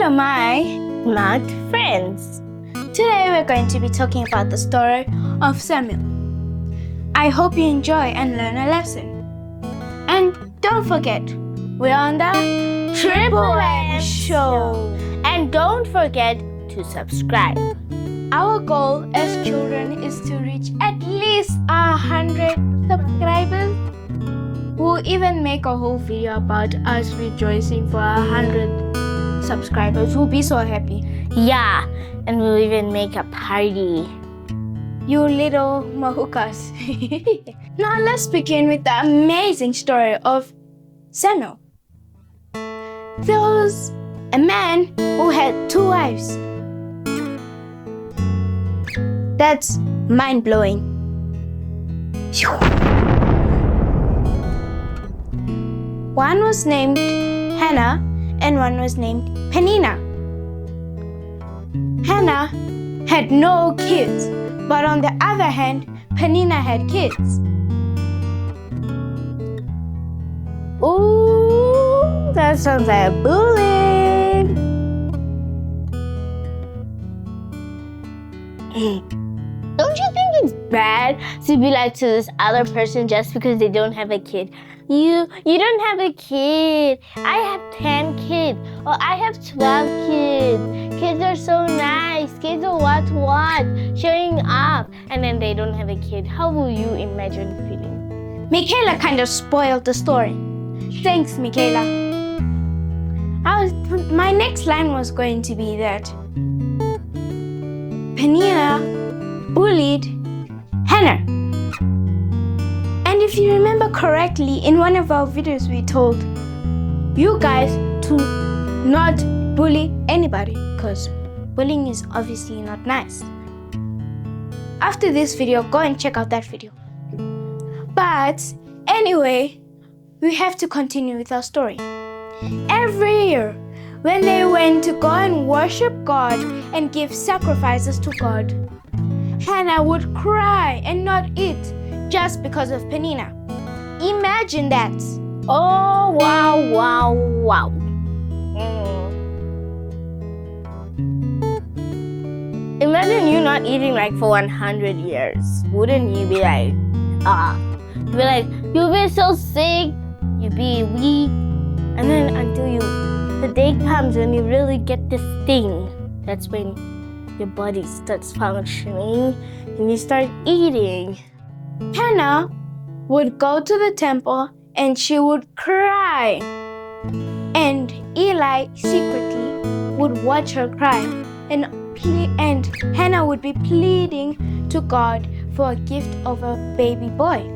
Hello, my not friends. Today we're going to be talking about the story of Samuel. I hope you enjoy and learn a lesson. And don't forget, we're on the Triple M Show. And don't forget to subscribe. Our goal as children is to reach at least 100 subscribers. We'll even make a whole video about us rejoicing for 100 subscribers. We'll be so happy. Yeah, and we'll even make a party. You little mahukas. Now let's begin with the amazing story of Samuel. There was a man who had 2 wives. That's mind-blowing. One was named Hannah and one was named Peninnah. Hannah had no kids, but on the other hand, Peninnah had kids. Ooh, that sounds like bullying. Don't you think it's bad to be like to this other person just because they don't have a kid? You don't have a kid. I have 10 kids. Or I have 12 kids. Kids are so nice. Kids are what? Showing up. And then they don't have a kid. How will you imagine feeling? Michaela kind of spoiled the story. Thanks, Michaela. My next line was going to be that Peninnah bullied Hannah. And if you remember correctly, in one of our videos we told you guys to not bully anybody because bullying is obviously not nice. After this video, go and check out that video. But anyway, we have to continue with our story. Every year, when they went to go and worship God and give sacrifices to God, Hannah would cry and not eat just because of Peninnah. Imagine that. Oh, wow. Imagine you not eating like for 100 years. Wouldn't you be like, you'd be like, you'll be so sick, you'll be weak, and then until the day comes when you really get this thing, that's when your body starts functioning and you start eating. Hannah would go to the temple and she would cry. And Eli secretly would watch her cry. And Hannah would be pleading to God for a gift of a baby boy.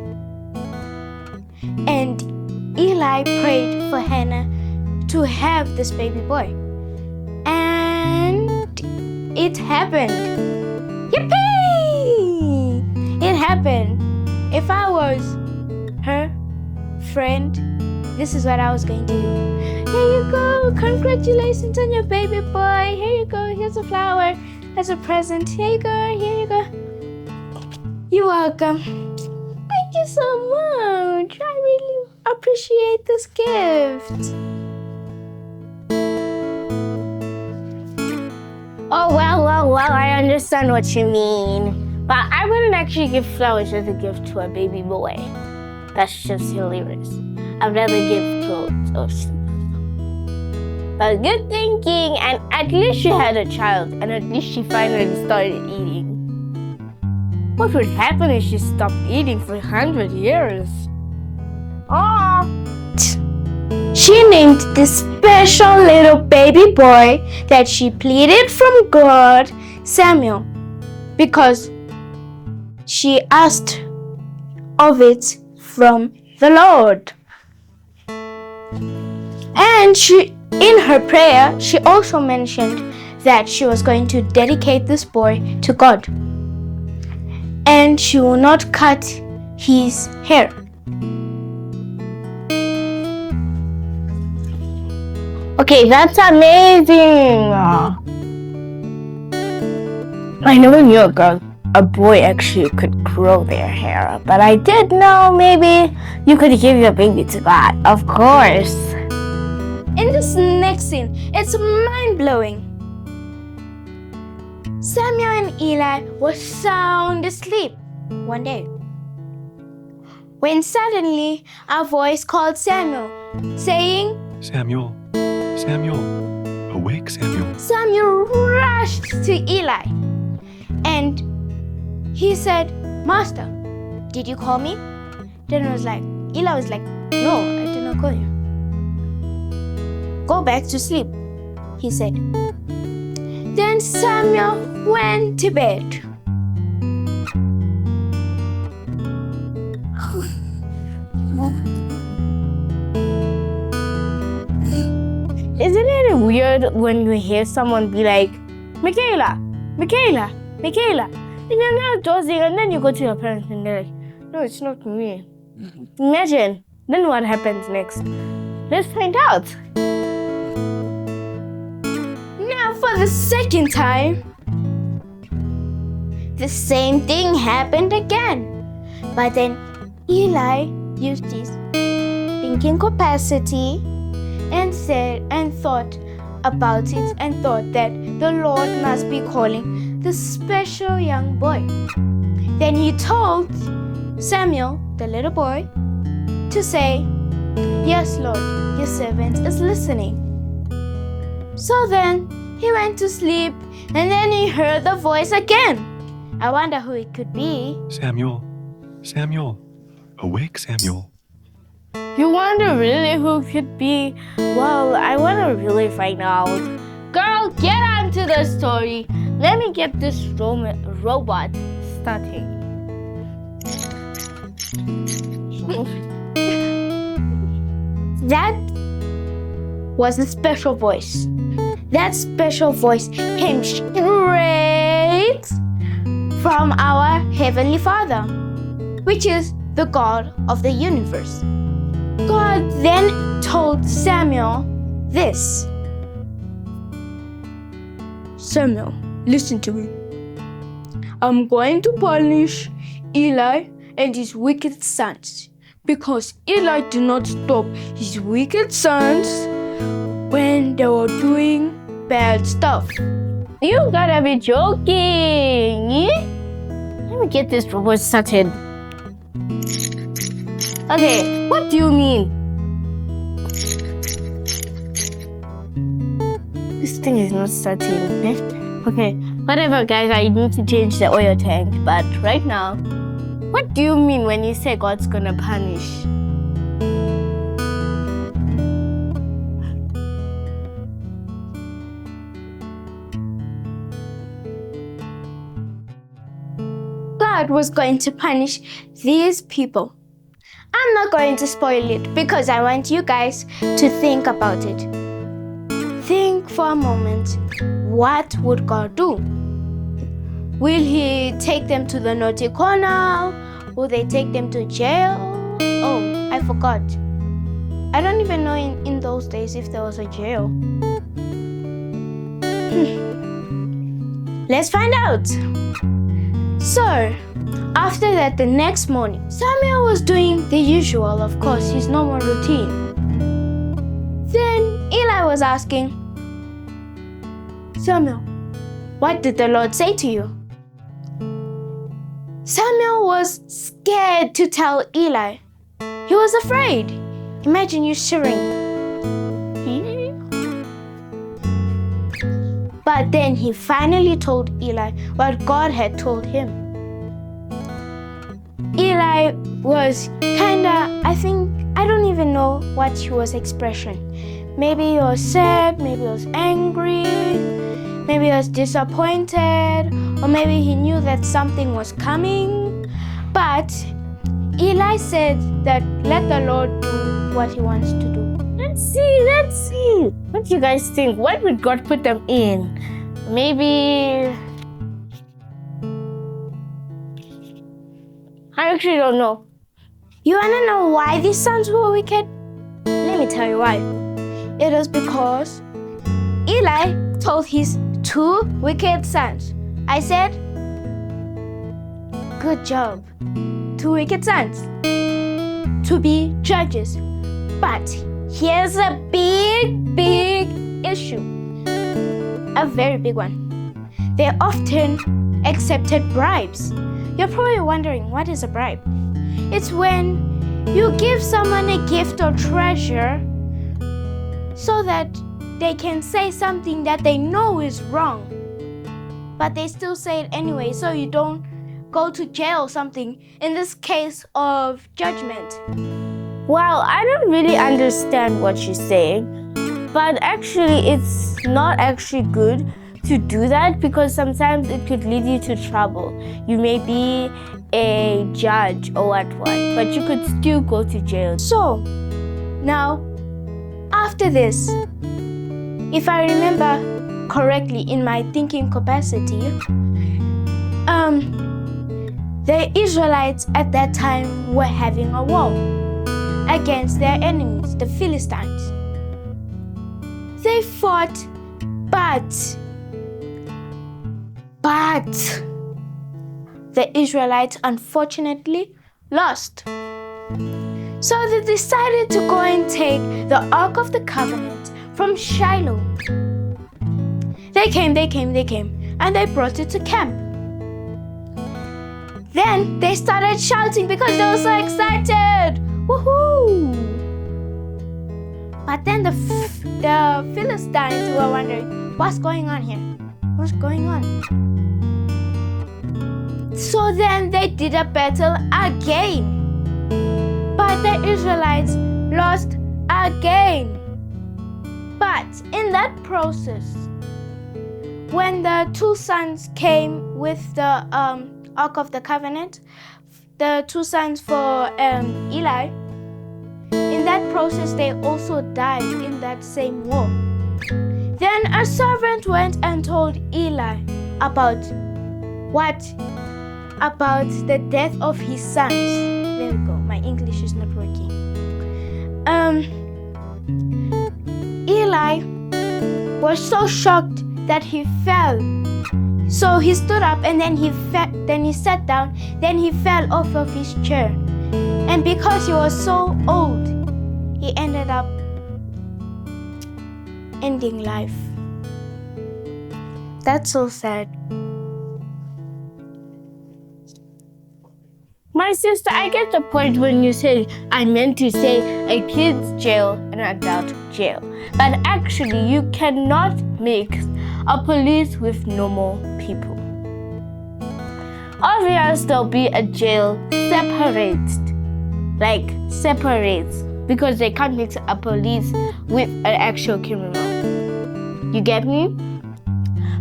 And Eli prayed for Hannah to have this baby boy. And it happened. Yippee! It happened. If I was her friend, this is what I was going to do. Here you go. Congratulations on your baby boy. Here you go. Here's a flower as a present. Here you go. You're welcome. Thank you so much. I really appreciate this gift. Oh, well, I understand what you mean. But I wouldn't actually give flowers as a gift to a baby boy. That's just hilarious. I'd rather give clothes or stuff. But good thinking, and at least she had a child, and at least she finally started eating. What would happen if she stopped eating for 100 years? She named this special little baby boy that she pleaded from God, Samuel, because she asked of it from the Lord. And in her prayer, she also mentioned that she was going to dedicate this boy to God. And she will not cut his hair. Okay, that's amazing. I never knew a boy actually could grow their hair, but I did know maybe you could give your baby to God, of course. In this next scene, it's mind-blowing. Samuel and Eli were sound asleep one day, when suddenly a voice called Samuel, saying, Samuel, Samuel, awake, Samuel. Samuel rushed to Eli, and he said, Master, did you call me? Eli was like, no, I did not call you. Go back to sleep, he said. Then Samuel went to bed. Isn't it weird when you hear someone be like, Michaela, Michaela, Michaela, and you're not dozing, and then you go to your parents and they're like, no, it's not me. Imagine, then what happens next? Let's find out. Now for the second time, the same thing happened again. But then Eli used his thinking capacity and thought about it and thought that the Lord must be calling the special young boy. Then he told Samuel, the little boy, to say, Yes, Lord, your servant is listening. So then he went to sleep, and then he heard the voice again. I wonder who it could be. Samuel, Samuel, awake, Samuel. You wonder really who it could be? Well, I want to really find out. Girl, get on to the story. Let me get this robot starting. That was a special voice. That special voice came straight from our Heavenly Father, which is the God of the universe. God then told Samuel this. Samuel, listen to me. I'm going to punish Eli and his wicked sons, because Eli did not stop his wicked sons when they were doing bad stuff. You gotta be joking. Let me get this robot started. Okay, what do you mean? This thing is not starting. Okay, whatever guys, I need to change the oil tank. But right now, what do you mean when you say God's gonna punish? God was going to punish these people. I'm not going to spoil it because I want you guys to think about it. Think for a moment. What would God do? Will He take them to the naughty corner? Will they take them to jail? Oh, I forgot. I don't even know in those days if there was a jail. Let's find out. So, after that, the next morning, Samuel was doing the usual, of course, his normal routine. Then Eli was asking, Samuel, what did the Lord say to you? Samuel was scared to tell Eli. He was afraid. Imagine you shivering. But then he finally told Eli what God had told him. Eli was I don't even know what was expression. Maybe he was sad, maybe he was angry, maybe he was disappointed, or maybe he knew that something was coming. But Eli said that let the Lord do what He wants to do. Let's see. What do you guys think? What would God put them in? Maybe... I actually don't know. You wanna know why these sons were wicked? Let me tell you why. It was because Eli told his 2 wicked sons. I said, good job. 2 wicked sons to be judges But here's a big issue. A very big one. They often accepted bribes. You're probably wondering, what is a bribe? It's when you give someone a gift or treasure so that they can say something that they know is wrong, but they still say it anyway, so you don't go to jail or something, in this case of judgment. Well, I don't really understand what she's saying, but actually it's not actually good to do that because sometimes it could lead you to trouble. You may be a judge or what, but you could still go to jail. So, now, after this, if I remember correctly in my thinking capacity, the Israelites at that time were having a war against their enemies, the Philistines. They fought, but the Israelites unfortunately lost. So they decided to go and take the Ark of the Covenant from Shiloh. They came, and they brought it to camp. Then they started shouting because they were so excited. Woohoo! But then the Philistines were wondering, what's going on here? What's going on? So then they did a battle again. But the Israelites lost again. But in that process, when the two sons came with the Ark of the Covenant, the two sons for Eli, in that process they also died in that same war. Then a servant went and told Eli about the death of his sons. There we go, my English is not working. Eli was so shocked that he fell. So he stood up and then he sat down, then he fell off of his chair. And because he was so old, he ended up ending life. That's so sad. My sister, I get the point when you said I meant to say a kid's jail and an adult jail. But actually, you cannot mix a police with normal people. Obviously, there'll be a jail separates, because they can't mix a police with an actual criminal. You get me?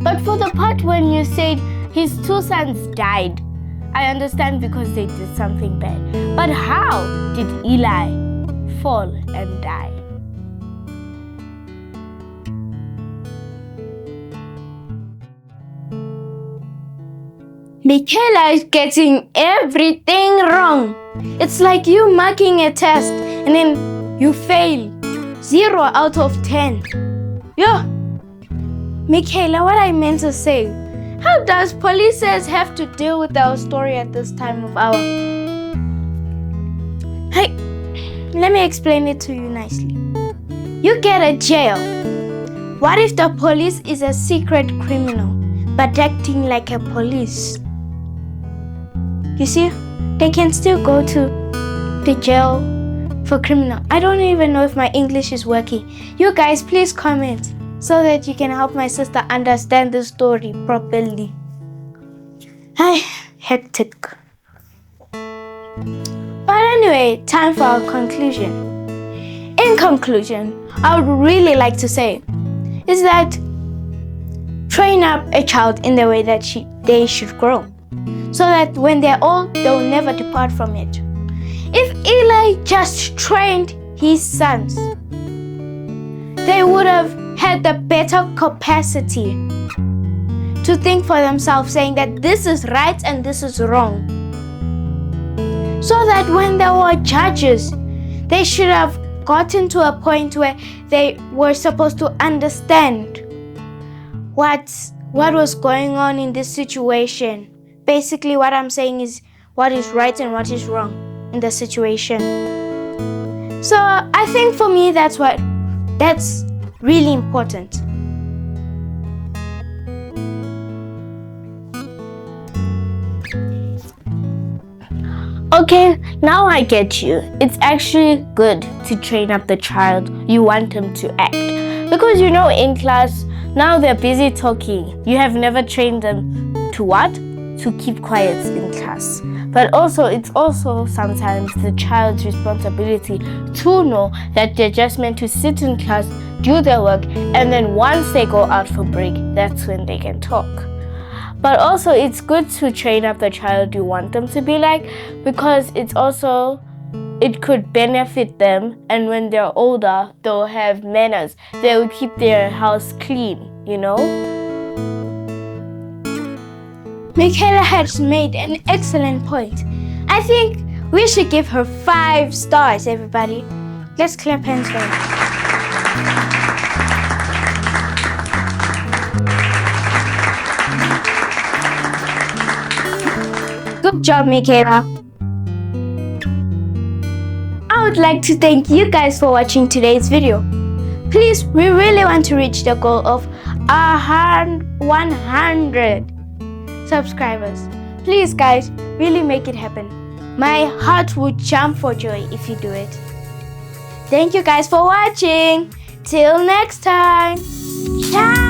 But for the part when you said his two sons died, I understand because they did something bad. But how did Eli fall and die? Michaela is getting everything wrong. It's like you marking a test and then you fail. 0 out of 10. Yo, Michaela, what I meant to say, how does police have to deal with our story at this time of hour? Hey, let me explain it to you nicely. You get a jail. What if the police is a secret criminal but acting like a police? You see, they can still go to the jail for criminal. I don't even know if my English is working. You guys, please comment so that you can help my sister understand the story properly. Ay, hectic. But anyway, time for our conclusion. In conclusion, I would really like to say is that train up a child in the way that they should grow, so that when they're old, they'll never depart from it. If Eli just trained his sons, they would have had the better capacity to think for themselves, saying that this is right and this is wrong. So that when they were judges, they should have gotten to a point where they were supposed to understand what was going on in this situation. Basically, what I'm saying is what is right and what is wrong in the situation. So I think for me that's really important. Okay, now I get you. It's actually good to train up the child you want them to act. Because in class, now they're busy talking. You have never trained them to what? To keep quiet in class. But also, it's also sometimes the child's responsibility to know that they're just meant to sit in class, do their work, and then once they go out for break, that's when they can talk. But also, it's good to train up the child you want them to be like, because it could benefit them, and when they're older, they'll have manners. They will keep their house clean, Michaela has made an excellent point. I think we should give her 5 stars, everybody. Let's clap hands for her. Good job, Michaela. I would like to thank you guys for watching today's video. Please, we really want to reach the goal of 100 subscribers. Please, guys, really make it happen. My heart would jump for joy if you do it. Thank you guys for watching. Till next time. Ciao.